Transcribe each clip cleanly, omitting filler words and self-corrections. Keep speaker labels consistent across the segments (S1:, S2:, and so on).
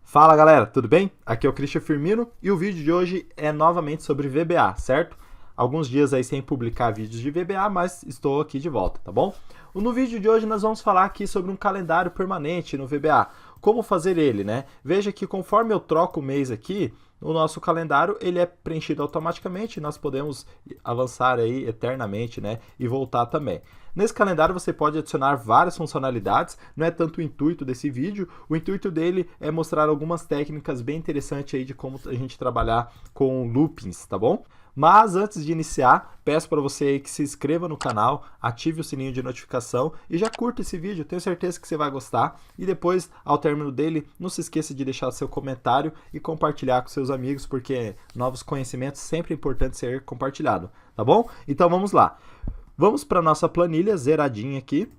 S1: Fala galera, tudo bem? Aqui é o Christian Firmino e o vídeo de hoje é novamente sobre VBA, certo? Alguns dias aí sem publicar vídeos de VBA, mas estou aqui de volta, tá bom? No vídeo de hoje nós vamos falar aqui sobre um calendário permanente no VBA. Como fazer ele, né? Veja que conforme eu troco o mês aqui, o nosso calendário ele é preenchido automaticamente, nós podemos avançar aí eternamente, né? E voltar também. Nesse calendário você pode adicionar várias funcionalidades, não é tanto o intuito desse vídeo, o intuito dele é mostrar algumas técnicas bem interessantes aí de como a gente trabalhar com loopings, tá bom? Mas antes de iniciar, peço para você aí que se inscreva no canal, ative o sininho de notificação e já curta esse vídeo, tenho certeza que você vai gostar. E depois, ao término dele, não se esqueça de deixar seu comentário e compartilhar com seus amigos, porque novos conhecimentos sempre é importante ser compartilhado, tá bom? Então vamos lá. Vamos para a nossa planilha zeradinha aqui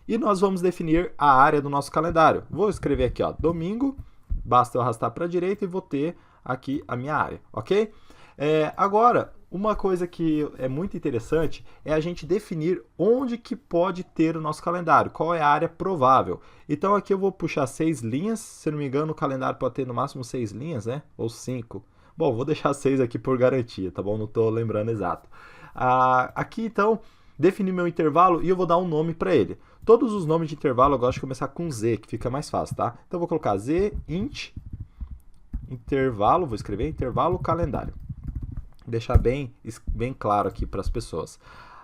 S1: e nós vamos definir a área do nosso calendário. Vou escrever aqui, ó, domingo, basta eu arrastar para a direita e vou ter aqui a minha área, ok? Agora, uma coisa que é muito interessante é a gente definir onde que pode ter o nosso calendário, qual é a área provável. Então aqui eu vou puxar 6 linhas, se não me engano o calendário pode ter no máximo 6 linhas, né? Ou 5. Bom, vou deixar 6 aqui por garantia, tá bom? Não estou lembrando exato. Aqui então, defini meu intervalo e eu vou dar um nome para ele. Todos os nomes de intervalo eu gosto de começar com Z, que fica mais fácil, tá? Então eu vou colocar Z, int, intervalo, vou escrever intervalo calendário. Deixar bem claro aqui para as pessoas.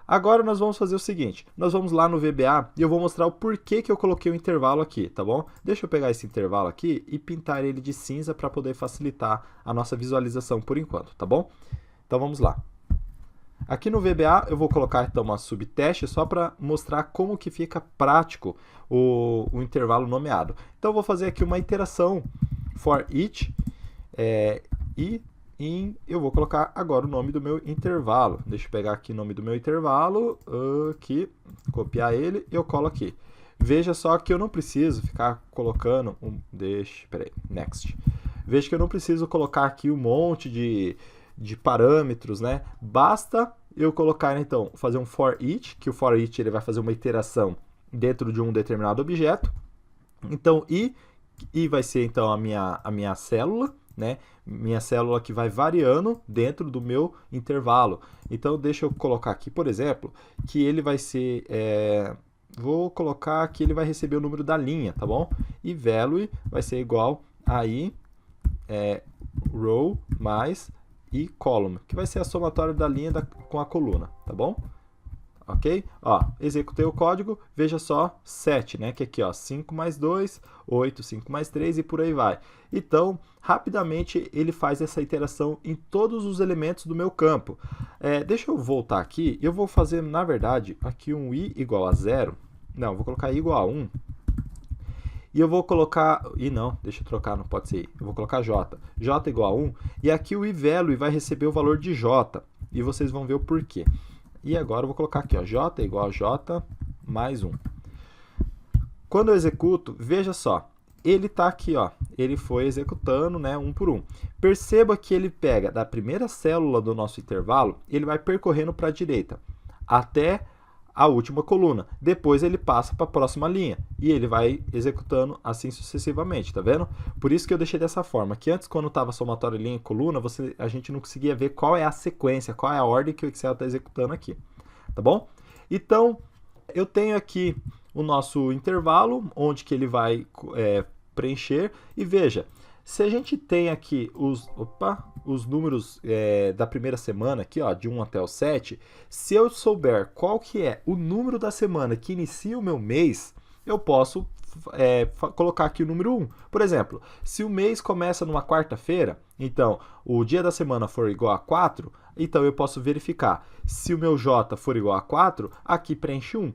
S1: Agora nós vamos fazer o seguinte, nós vamos lá no VBA e eu vou mostrar o porquê que eu coloquei o intervalo aqui, tá bom? Deixa eu pegar esse intervalo aqui e pintar ele de cinza para poder facilitar a nossa visualização por enquanto, tá bom? Então vamos lá. Aqui no VBA eu vou colocar então uma subteste só para mostrar como que fica prático o intervalo nomeado. Então eu vou fazer aqui uma iteração for each e eu vou colocar agora o nome do meu intervalo. Deixa eu pegar aqui o nome do meu intervalo, aqui, copiar ele e eu colo aqui. Veja só que eu não preciso ficar colocando next. Veja que eu não preciso colocar aqui um monte de parâmetros, né? Basta eu colocar então, fazer um for each, que o for each ele vai fazer uma iteração dentro de um determinado objeto. Então i vai ser então a minha célula, né? Minha célula que vai variando dentro do meu intervalo. Então deixa eu colocar aqui, por exemplo, que ele vai ser, vou colocar que ele vai receber o número da linha, tá bom? E value vai ser igual a i row mais e column, que vai ser a somatória da linha com a coluna, tá bom? Ok? Ó, executei o código, veja só, 7, né? Que aqui, ó, 5 mais 2, 8, 5 mais 3 e por aí vai. Então, rapidamente, ele faz essa iteração em todos os elementos do meu campo. Deixa eu voltar aqui, eu vou fazer, na verdade, aqui um i igual a 0. Não, vou colocar i igual a 1. E eu vou colocar, não, deixa eu trocar, não pode ser i. Eu vou colocar j. j igual a 1. E aqui o iValue vai receber o valor de j. E vocês vão ver o porquê. E agora eu vou colocar aqui, ó, j igual a j mais 1. Quando eu executo, veja só, ele está aqui, ó, ele foi executando, né, um por um. Perceba que ele pega da primeira célula do nosso intervalo, ele vai percorrendo para a direita, até a última coluna. Depois ele passa para a próxima linha e ele vai executando assim sucessivamente, tá vendo? Por isso que eu deixei dessa forma, que antes quando estava somatório linha e coluna, a gente não conseguia ver qual é a sequência, qual é a ordem que o Excel está executando aqui, tá bom? Então, eu tenho aqui o nosso intervalo, onde que ele vai preencher, e veja, se a gente tem aqui os números da primeira semana, aqui, ó, de 1 até o 7, se eu souber qual que é o número da semana que inicia o meu mês, eu posso colocar aqui o número 1. Por exemplo, se o mês começa numa quarta-feira, então o dia da semana for igual a 4, então eu posso verificar. Se o meu J for igual a 4, aqui preenche 1,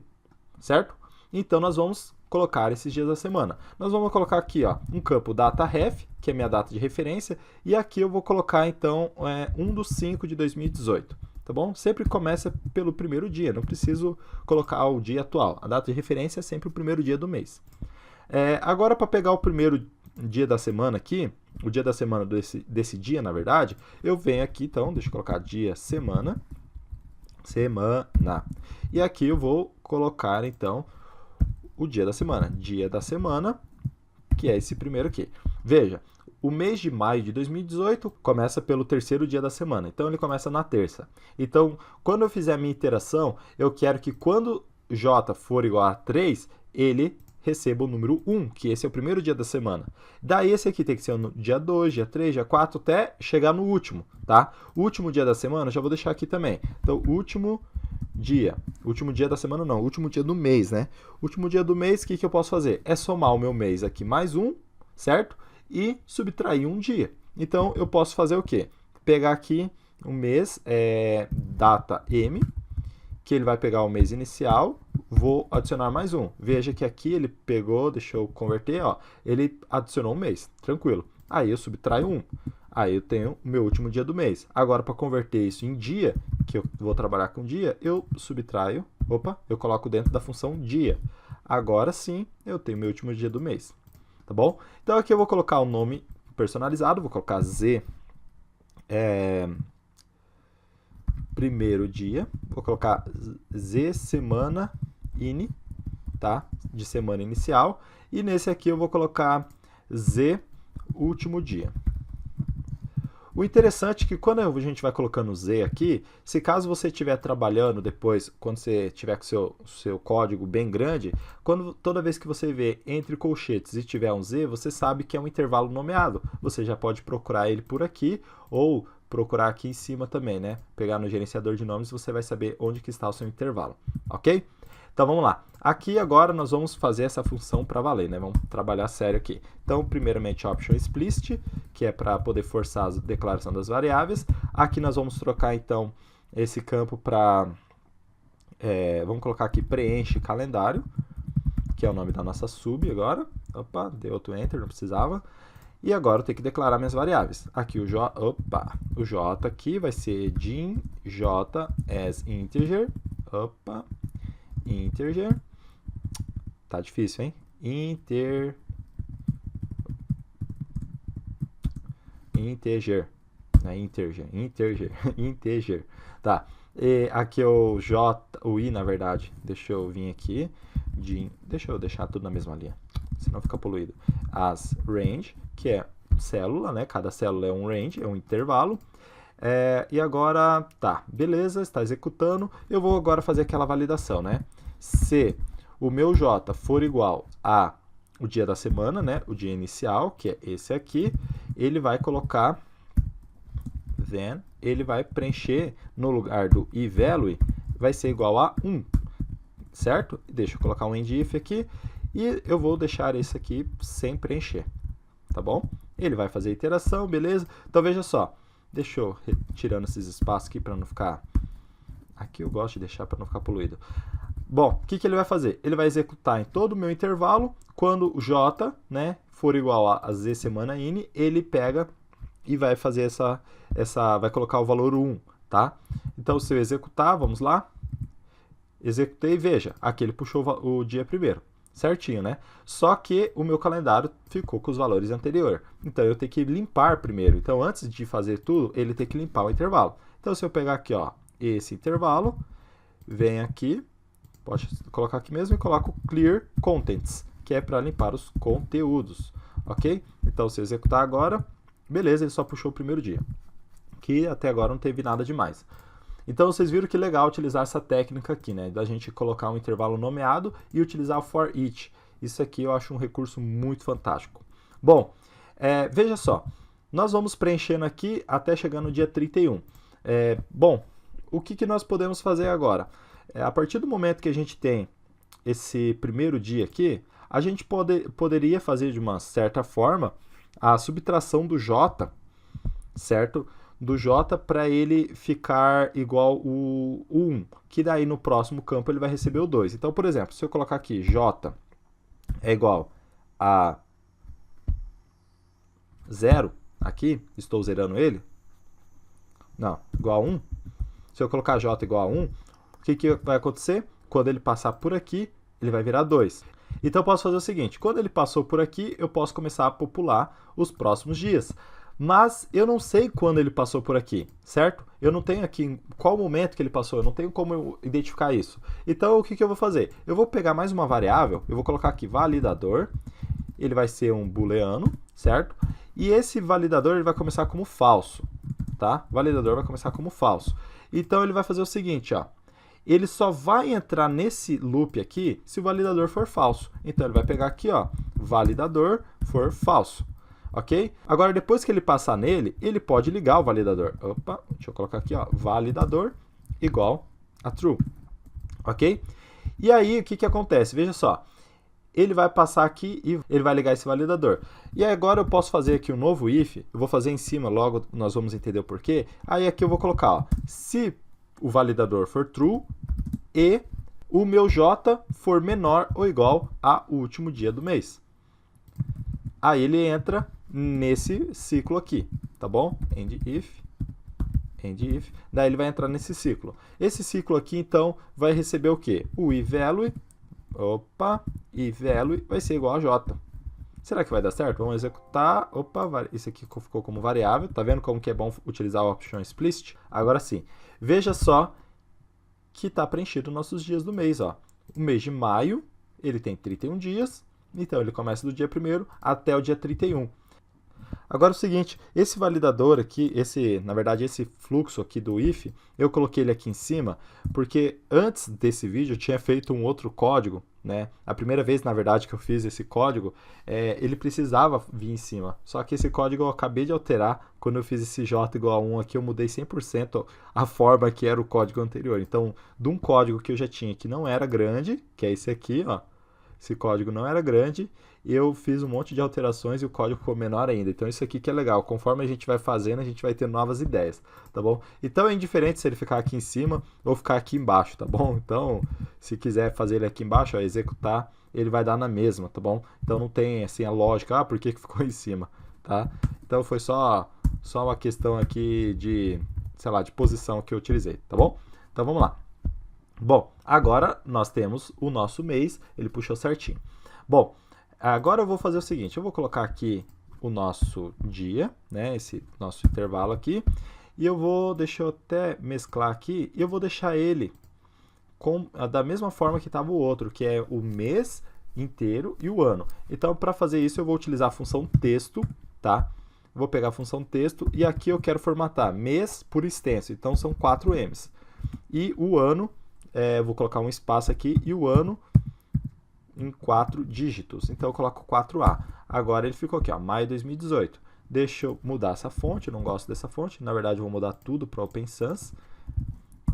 S1: certo? Então nós vamos colocar esses dias da semana. Nós vamos colocar aqui, ó, um campo dataref, que é minha data de referência, e aqui eu vou colocar então 1/5 de 2018, tá bom? Sempre começa pelo primeiro dia, não preciso colocar o dia atual. A data de referência é sempre o primeiro dia do mês. Agora, para pegar o primeiro dia da semana aqui, o dia da semana desse dia, na verdade, eu venho aqui, então, deixa eu colocar dia, semana. E aqui eu vou colocar, então, o dia da semana. Dia da semana que é esse primeiro aqui. Veja, o mês de maio de 2018 começa pelo terceiro dia da semana, então ele começa na terça. Então, quando eu fizer a minha iteração, eu quero que quando j for igual a 3, ele receba o número 1, que esse é o primeiro dia da semana. Daí esse aqui tem que ser no dia 2, dia 3, dia 4, até chegar no último, tá? O último dia da semana, já vou deixar aqui também. Então, último dia da semana não, último dia do mês, né? Último dia do mês, o que eu posso fazer? É somar o meu mês aqui mais um, certo? E subtrair um dia. Então, eu posso fazer o quê? Pegar aqui um mês, data M, que ele vai pegar o mês inicial, vou adicionar mais um. Veja que aqui ele pegou, deixa eu converter, ó, ele adicionou um mês, tranquilo. Aí eu subtraio um. Aí eu tenho o meu último dia do mês. Agora, para converter isso em dia, que eu vou trabalhar com dia, eu subtraio, eu coloco dentro da função dia. Agora sim, eu tenho meu último dia do mês. Tá bom? Então aqui eu vou colocar o nome personalizado, vou colocar Z, primeiro dia, vou colocar Z semana in, tá? De semana inicial, e nesse aqui eu vou colocar Z último dia. O interessante é que quando a gente vai colocando Z aqui, se caso você estiver trabalhando depois, quando você tiver com o seu código bem grande, toda vez que você vê entre colchetes e tiver um Z, você sabe que é um intervalo nomeado. Você já pode procurar ele por aqui ou procurar aqui em cima também, né? Pegar no gerenciador de nomes, você vai saber onde que está o seu intervalo, ok? Então vamos lá. Aqui agora nós vamos fazer essa função para valer, né? Vamos trabalhar sério aqui. Então, primeiramente, option explicit, que é para poder forçar a declaração das variáveis. Aqui nós vamos trocar então esse campo para, vamos colocar aqui preenche calendário, que é o nome da nossa sub agora. Opa, deu outro enter, não precisava. E agora eu tenho que declarar minhas variáveis. Aqui o J aqui vai ser din J as integer. Integer. Tá difícil, hein? Integer. Não é integer. Tá. E aqui o o I, na verdade. Deixa eu vir aqui. Deixa eu deixar tudo na mesma linha. Senão fica poluído. As range, que é célula, né? Cada célula é um range, é um intervalo. E agora, tá, beleza, está executando. Eu vou agora fazer aquela validação, né? Se o meu J for igual a o dia da semana, né? O dia inicial, que é esse aqui, ele vai colocar, then, ele vai preencher no lugar do iValue, vai ser igual a 1, certo? Deixa eu colocar um endif aqui e eu vou deixar esse aqui sem preencher, tá bom? Ele vai fazer a iteração, beleza? Então veja só. Deixa eu retirando esses espaços aqui para não ficar... Aqui eu gosto de deixar para não ficar poluído. Bom, o que ele vai fazer? Ele vai executar em todo o meu intervalo. Quando o J, né, for igual a Z semana in, ele pega e vai fazer vai colocar o valor 1, tá? Então, se eu executar, vamos lá. Executei, veja, aqui ele puxou o dia primeiro. Certinho, né? Só que o meu calendário ficou com os valores anteriores. Então, eu tenho que limpar primeiro. Então, antes de fazer tudo, ele tem que limpar o intervalo. Então, se eu pegar aqui, ó, esse intervalo, venho aqui, pode colocar aqui mesmo e coloco clear contents, que é para limpar os conteúdos, ok? Então, se eu executar agora, beleza, ele só puxou o primeiro dia, que até agora não teve nada demais. Então, vocês viram que legal utilizar essa técnica aqui, né? Da gente colocar um intervalo nomeado e utilizar o for each. Isso aqui eu acho um recurso muito fantástico. Bom, veja só. Nós vamos preenchendo aqui até chegar no dia 31. Bom, o que nós podemos fazer agora? A partir do momento que a gente tem esse primeiro dia aqui, a gente poderia fazer de uma certa forma a subtração do J, certo? Do J para ele ficar igual o 1, que daí no próximo campo ele vai receber o 2. Então, por exemplo, se eu colocar aqui J é igual a 0, aqui, estou zerando ele, não, igual a 1, se eu colocar J igual a 1, o que vai acontecer? Quando ele passar por aqui, ele vai virar 2. Então, eu posso fazer o seguinte, quando ele passou por aqui, eu posso começar a popular os próximos dias. Mas eu não sei quando ele passou por aqui, certo? Eu não tenho aqui em qual momento que ele passou, eu não tenho como eu identificar isso. Então, o que eu vou fazer? Eu vou pegar mais uma variável, eu vou colocar aqui validador, ele vai ser um booleano, certo? E esse validador ele vai começar como falso, tá? O validador vai começar como falso. Então ele vai fazer o seguinte, ó. Ele só vai entrar nesse loop aqui se o validador for falso. Então ele vai pegar aqui, ó, validador for falso, ok? Agora depois que ele passar nele, ele pode ligar o validador. Opa, deixa eu colocar aqui, ó, validador igual a true, ok? E aí o que acontece? Veja só. Ele vai passar aqui e ele vai ligar esse validador. E agora eu posso fazer aqui um novo if, eu vou fazer em cima, logo nós vamos entender o porquê. Aí aqui eu vou colocar, ó, se o validador for true e o meu j for menor ou igual ao último dia do mês. Aí ele entra nesse ciclo aqui, tá bom? End if. Daí ele vai entrar nesse ciclo. Esse ciclo aqui, então, vai receber o quê? O iValue. Opa, iValue vai ser igual a j. Será que vai dar certo? Vamos executar. Opa, isso aqui ficou como variável. Tá vendo como que é bom utilizar o option explicit? Agora sim. Veja só que está preenchido nossos dias do mês. Ó. O mês de maio, ele tem 31 dias. Então, ele começa do dia 1º até o dia 31. Agora, o seguinte, esse validador aqui, na verdade, esse fluxo aqui do if, eu coloquei ele aqui em cima, porque antes desse vídeo eu tinha feito um outro código, né? A primeira vez, na verdade, que eu fiz esse código, ele precisava vir em cima. Só que esse código eu acabei de alterar, quando eu fiz esse j igual a 1 aqui, eu mudei 100% a forma que era o código anterior. Então, de um código que eu já tinha que não era grande, que é esse aqui, ó, esse código não era grande, eu fiz um monte de alterações e o código ficou menor ainda. Então isso aqui que é legal, conforme a gente vai fazendo, a gente vai ter novas ideias, tá bom? Então é indiferente se ele ficar aqui em cima ou ficar aqui embaixo, tá bom? Então, se quiser fazer ele aqui embaixo, ó, executar, ele vai dar na mesma, tá bom? Então não tem assim a lógica, por que ficou em cima, tá? Então foi só uma questão aqui de, sei lá, de posição que eu utilizei, tá bom? Então vamos lá. Bom, agora nós temos o nosso mês, ele puxou certinho. Bom, agora eu vou fazer o seguinte, eu vou colocar aqui o nosso dia, né, esse nosso intervalo aqui, e deixa eu até mesclar aqui, e eu vou deixar ele da mesma forma que estava o outro, que é o mês inteiro e o ano. Então, para fazer isso, eu vou utilizar a função texto, tá? Vou pegar a função texto, e aqui eu quero formatar mês por extenso, então são 4 M's. E o ano, vou colocar um espaço aqui, e o ano em 4 dígitos. Então eu coloco 4A. Agora ele ficou aqui, ó, maio de 2018. Deixa eu mudar essa fonte, eu não gosto dessa fonte. Na verdade, eu vou mudar tudo para Open Sans.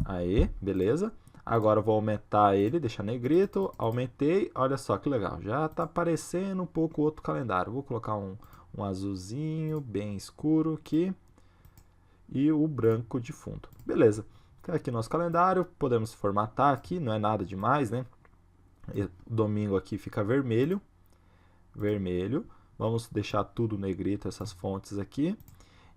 S1: Aí, beleza. Agora eu vou aumentar ele, deixar negrito. Aumentei, olha só que legal. Já está parecendo um pouco outro calendário. Vou colocar um azulzinho bem escuro aqui. E o branco de fundo. Beleza. Tá aqui nosso calendário. Podemos formatar aqui, não é nada demais, né? O domingo aqui fica vermelho. Vermelho. Vamos deixar tudo negrito, essas fontes aqui.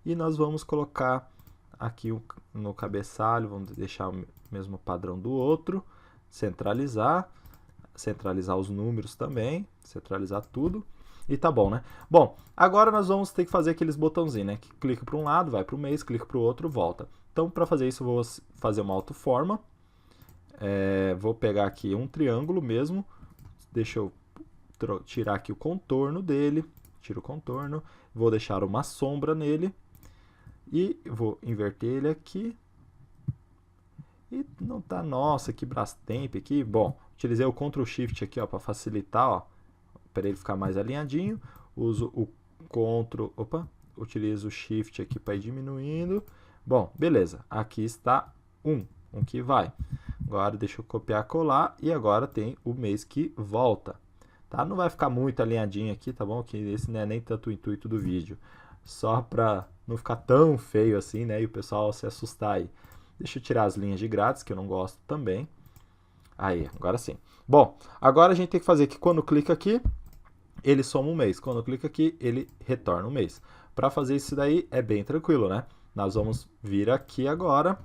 S1: E nós vamos colocar aqui no cabeçalho, vamos deixar o mesmo padrão do outro. Centralizar. Centralizar os números também. Centralizar tudo. E tá bom, né? Bom, agora nós vamos ter que fazer aqueles botãozinhos, né? Que clica para um lado, vai para o mês, clica para o outro, volta. Então, para fazer isso, eu vou fazer uma autoforma. Vou pegar aqui um triângulo mesmo. Deixa eu tirar aqui o contorno dele. Tiro o contorno. Vou deixar uma sombra nele. E vou inverter ele aqui. E não tá, nossa, que Brastemp aqui. Bom, utilizei o Ctrl Shift aqui, ó, para facilitar, ó, para ele ficar mais alinhadinho. Uso o Ctrl, utilizo o Shift aqui para ir diminuindo. Bom, beleza. Aqui está um que vai. Agora deixa eu copiar e colar e agora tem o mês que volta. Tá? Não vai ficar muito alinhadinho aqui, tá bom? Que esse não é nem tanto o intuito do vídeo. Só para não ficar tão feio assim, né? E o pessoal se assustar aí. Deixa eu tirar as linhas de grátis, que eu não gosto também. Aí, agora sim. Bom, agora a gente tem que fazer que quando clica aqui, ele soma um mês. Quando clica aqui, ele retorna um mês. Para fazer isso daí é bem tranquilo, né? Nós vamos vir aqui agora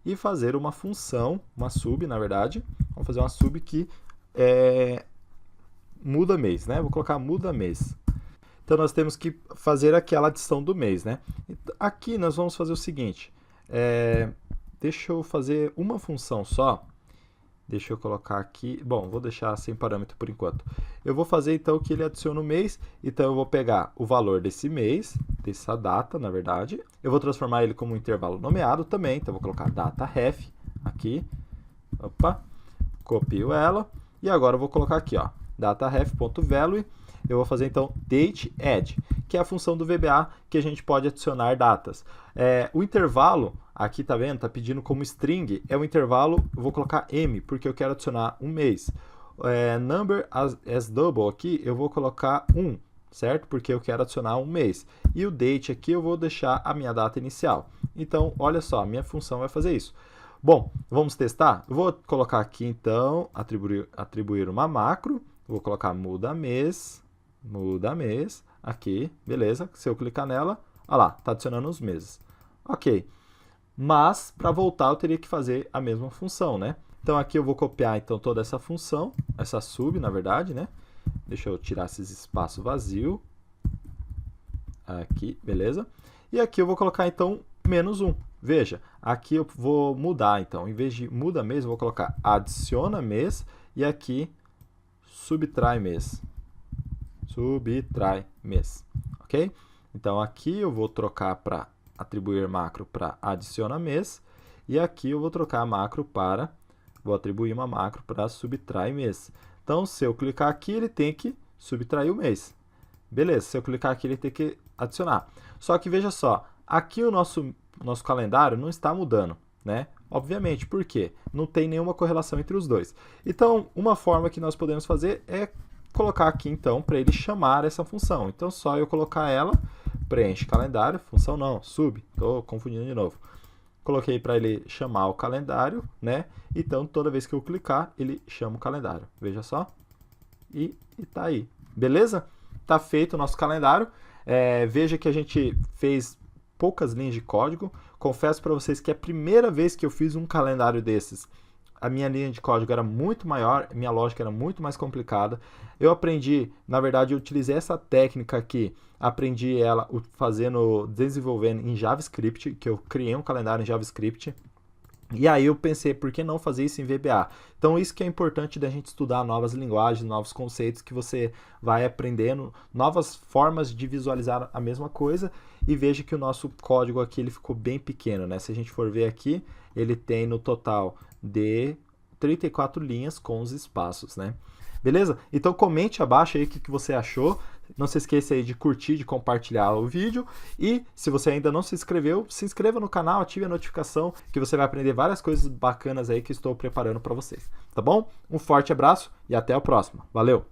S1: e fazer uma função, uma sub, na verdade. Vamos fazer uma sub que muda mês, né? Vou colocar muda mês. Então, nós temos que fazer aquela adição do mês, né? Aqui nós vamos fazer o seguinte. Deixa eu fazer uma função só Deixa eu colocar aqui, bom, vou deixar sem parâmetro por enquanto. Eu vou fazer então que ele adicione o mês, então eu vou pegar o valor desse mês, dessa data, na verdade. Eu vou transformar ele como um intervalo nomeado também, então eu vou colocar data_ref aqui. Opa, copio ela. E agora eu vou colocar aqui, ó, data_ref.value. Eu vou fazer então date_add, que é a função do VBA que a gente pode adicionar datas. O intervalo, aqui tá vendo, tá pedindo como string, é o intervalo, eu vou colocar M, porque eu quero adicionar um mês. Number as double aqui, eu vou colocar 1, certo? Porque eu quero adicionar um mês. E o date aqui eu vou deixar a minha data inicial. Então, olha só, a minha função vai fazer isso. Bom, vamos testar? Eu vou colocar aqui então, atribuir uma macro, vou colocar muda mês, aqui, beleza? Se eu clicar nela, olha lá, está adicionando os meses. Ok, mas para voltar eu teria que fazer a mesma função, né? Então aqui eu vou copiar então toda essa função, essa sub, na verdade, né? Deixa eu tirar esses espaços vazios. Aqui, beleza? E aqui eu vou colocar então -1. Veja, aqui eu vou mudar então, em vez de muda mês, eu vou colocar adiciona mês e aqui subtrai mês. Subtrai mês, ok? Então aqui eu vou trocar para atribuir macro para adiciona mês e aqui eu vou trocar a macro para, vou atribuir uma macro para subtrai mês. Então se eu clicar aqui ele tem que subtrair o mês. Beleza, se eu clicar aqui ele tem que adicionar. Só que veja só, aqui o nosso calendário não está mudando, né? Obviamente, por quê? Não tem nenhuma correlação entre os dois. Então uma forma que nós podemos fazer é colocar aqui então para ele chamar essa função. Então só eu colocar ela, preenche calendário, função não, sub, estou confundindo de novo. Coloquei para ele chamar o calendário, né? Então toda vez que eu clicar, ele chama o calendário. Veja só. E tá aí. Beleza? Tá feito o nosso calendário. Veja que a gente fez poucas linhas de código. Confesso para vocês que é a primeira vez que eu fiz um calendário desses, a minha linha de código era muito maior, minha lógica era muito mais complicada. Eu aprendi, na verdade, eu utilizei essa técnica aqui, aprendi ela desenvolvendo em JavaScript, que eu criei um calendário em JavaScript. E aí eu pensei, por que não fazer isso em VBA? Então isso que é importante da gente estudar novas linguagens, novos conceitos, que você vai aprendendo, novas formas de visualizar a mesma coisa. E veja que o nosso código aqui ele ficou bem pequeno, né? Se a gente for ver aqui, ele tem no total de 34 linhas com os espaços, né? Beleza? Então comente abaixo aí o que você achou. Não se esqueça aí de curtir, de compartilhar o vídeo. E se você ainda não se inscreveu, se inscreva no canal, ative a notificação, que você vai aprender várias coisas bacanas aí que estou preparando para vocês. Tá bom? Um forte abraço e até a próxima. Valeu!